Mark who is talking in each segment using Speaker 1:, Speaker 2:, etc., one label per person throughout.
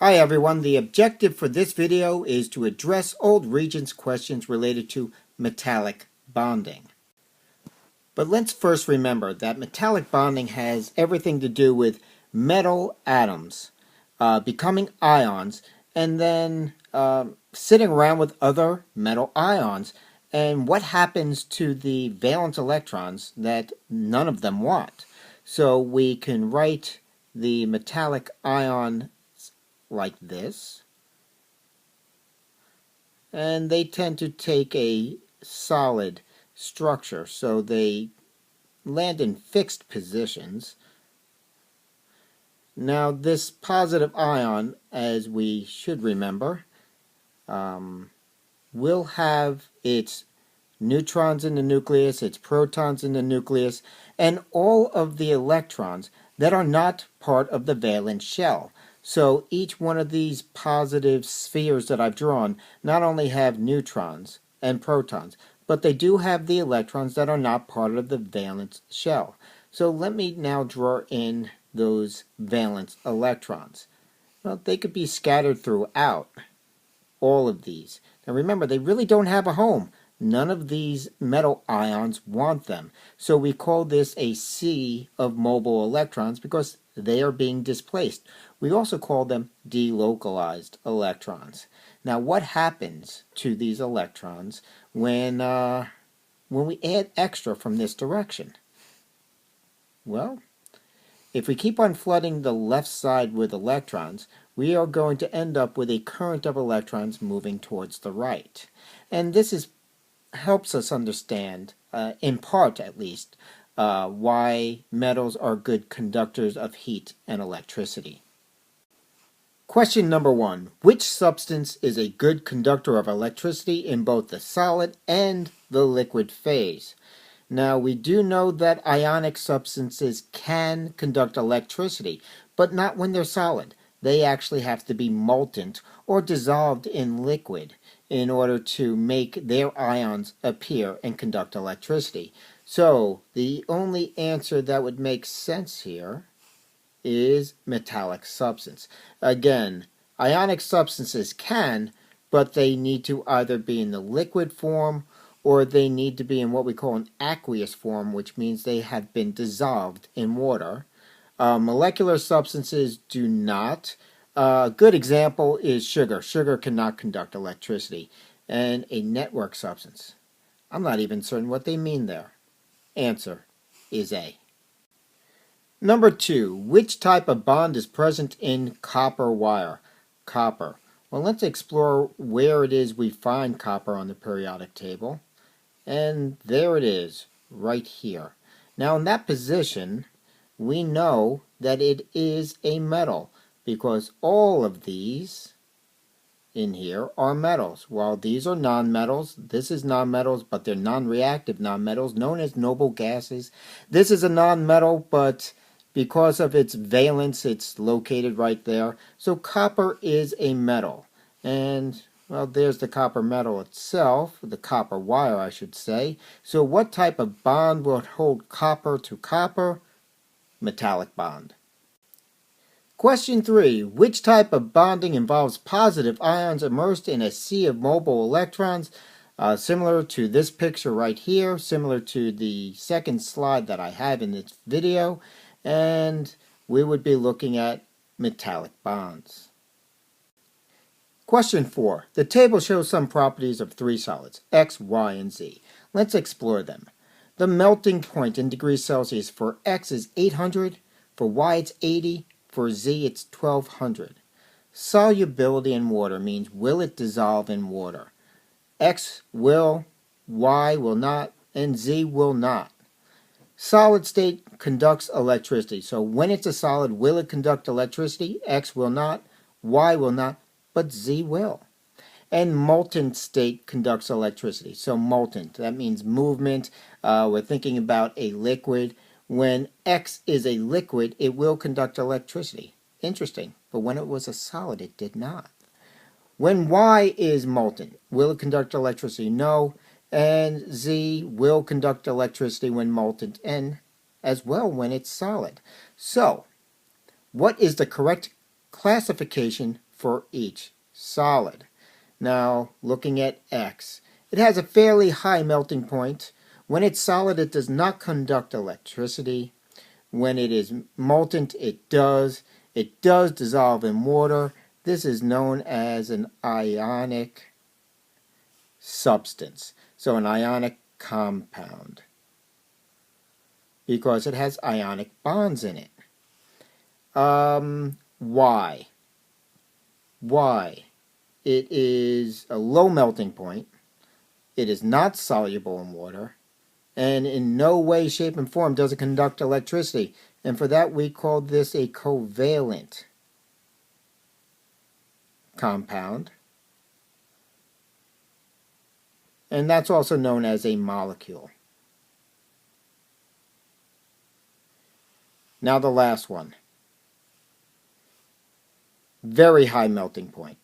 Speaker 1: Hi everyone, the objective for this video is to address old Regents questions related to metallic bonding. But let's first remember that metallic bonding has everything to do with metal atoms becoming ions and then sitting around with other metal ions, and what happens to the valence electrons that none of them want. So we can write the metallic ion like this, and they tend to take a solid structure, so they land in fixed positions. Now this positive ion, as we should remember, will have its neutrons in the nucleus, its protons in the nucleus, and all of the electrons that are not part of the valence shell. So each one of these positive spheres that I've drawn not only have neutrons and protons, but they do have the electrons that are not part of the valence shell. So let me now draw in those valence electrons. Well, they could be scattered throughout all of these. Now remember, they really don't have a home. None of these metal ions want them. So we call this a sea of mobile electrons because they are being displaced. We also call them delocalized electrons. Now what happens to these electrons when we add extra from this direction? Well, if we keep on flooding the left side with electrons, we are going to end up with a current of electrons moving towards the right. And this helps us understand, in part at least, why metals are good conductors of heat and electricity. Question number 1. Which substance is a good conductor of electricity in both the solid and the liquid phase? Now, we do know that ionic substances can conduct electricity, but not when they're solid. They actually have to be molten or dissolved in liquid in order to make their ions appear and conduct electricity. So, the only answer that would make sense here is metallic substance. Again, ionic substances can, but they need to either be in the liquid form or they need to be in what we call an aqueous form, which means they have been dissolved in water. Molecular substances do not. A good example is sugar. Sugar cannot conduct electricity. And a network substance. I'm not even certain what they mean there. Answer is A. Number 2. Which type of bond is present in copper wire? Copper. Well, let's explore where it is we find copper on the periodic table. And there it is, right here. Now in that position, we know that it is a metal because all of these in here are metals. While these are nonmetals, this is nonmetals, but they're non-reactive nonmetals known as noble gases. This is a nonmetal, but because of its valence, it's located right there. So copper is a metal. And well, there's the copper metal itself, the copper wire, I should say. So what type of bond will hold copper to copper? Metallic bond. Question 3. Which type of bonding involves positive ions immersed in a sea of mobile electrons? Similar to this picture right here, similar to the second slide that I have in this video, and we would be looking at metallic bonds. Question 4. The table shows some properties of three solids, X, Y, and Z. Let's explore them. The melting point in degrees Celsius for X is 800, for Y it's 80, for Z it's 1200. Solubility in water means will it dissolve in water? X will, Y will not, and Z will not. Solid state conducts electricity. So when it's a solid, will it conduct electricity? X will not, Y will not, but Z will. And molten state conducts electricity. So molten, that means movement. We're thinking about a liquid. When X is a liquid, it will conduct electricity. Interesting. But when it was a solid, it did not. When Y is molten, will it conduct electricity? No. And Z will conduct electricity when molten, and as well when it's solid. So, what is the correct classification for each solid. Now, looking at X, it has a fairly high melting point. When it's solid, it does not conduct electricity. When it is molten, it does. It does dissolve in water. This is known as an ionic substance. So an ionic compound, because it has ionic bonds in it. Why? Why? It is a low melting point. It is not soluble in water. And in no way, shape, and form does it conduct electricity. And for that, we call this a covalent compound. And that's also known as a molecule. Now the last one. Very high melting point.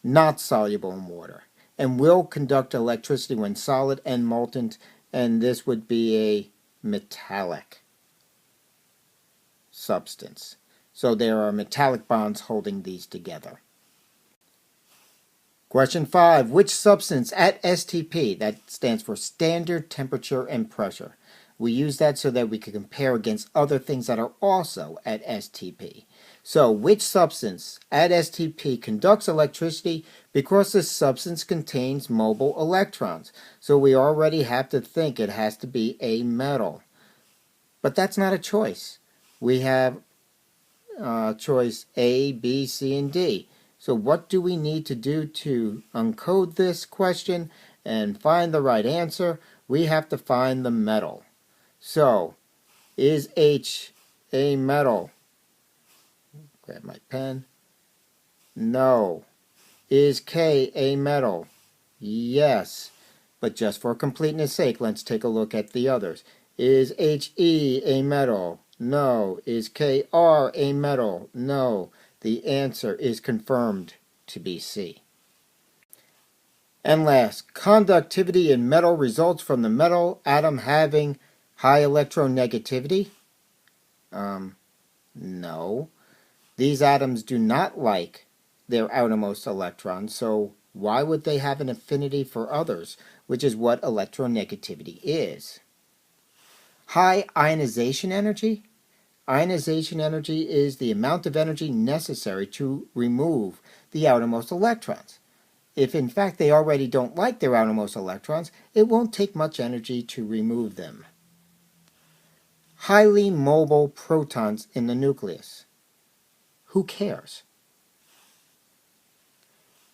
Speaker 1: Not soluble in water. And will conduct electricity when solid and molten. And this would be a metallic substance. So there are metallic bonds holding these together. Question 5. Which substance at STP, that stands for standard temperature and pressure, we use that so that we can compare against other things that are also at STP. So which substance at STP conducts electricity? Because this substance contains mobile electrons. So we already have to think it has to be a metal. But that's not a choice. We have choice A, B, C, and D. So what do we need to do to uncode this question and find the right answer? We have to find the metal. So, is H a metal? Grab my pen. No. Is K a metal? Yes. But just for completeness sake, let's take a look at the others. Is He a metal? No. Is Kr a metal? No. The answer is confirmed to be C. And last, conductivity in metal results from the metal atom having high electronegativity? No. These atoms do not like their outermost electrons, so why would they have an affinity for others, which is what electronegativity is? High ionization energy? Ionization energy is the amount of energy necessary to remove the outermost electrons. If in fact they already don't like their outermost electrons, it won't take much energy to remove them. Highly mobile protons in the nucleus. Who cares?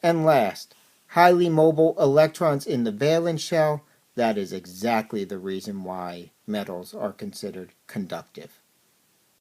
Speaker 1: And last, highly mobile electrons in the valence shell. That is exactly the reason why metals are considered conductive.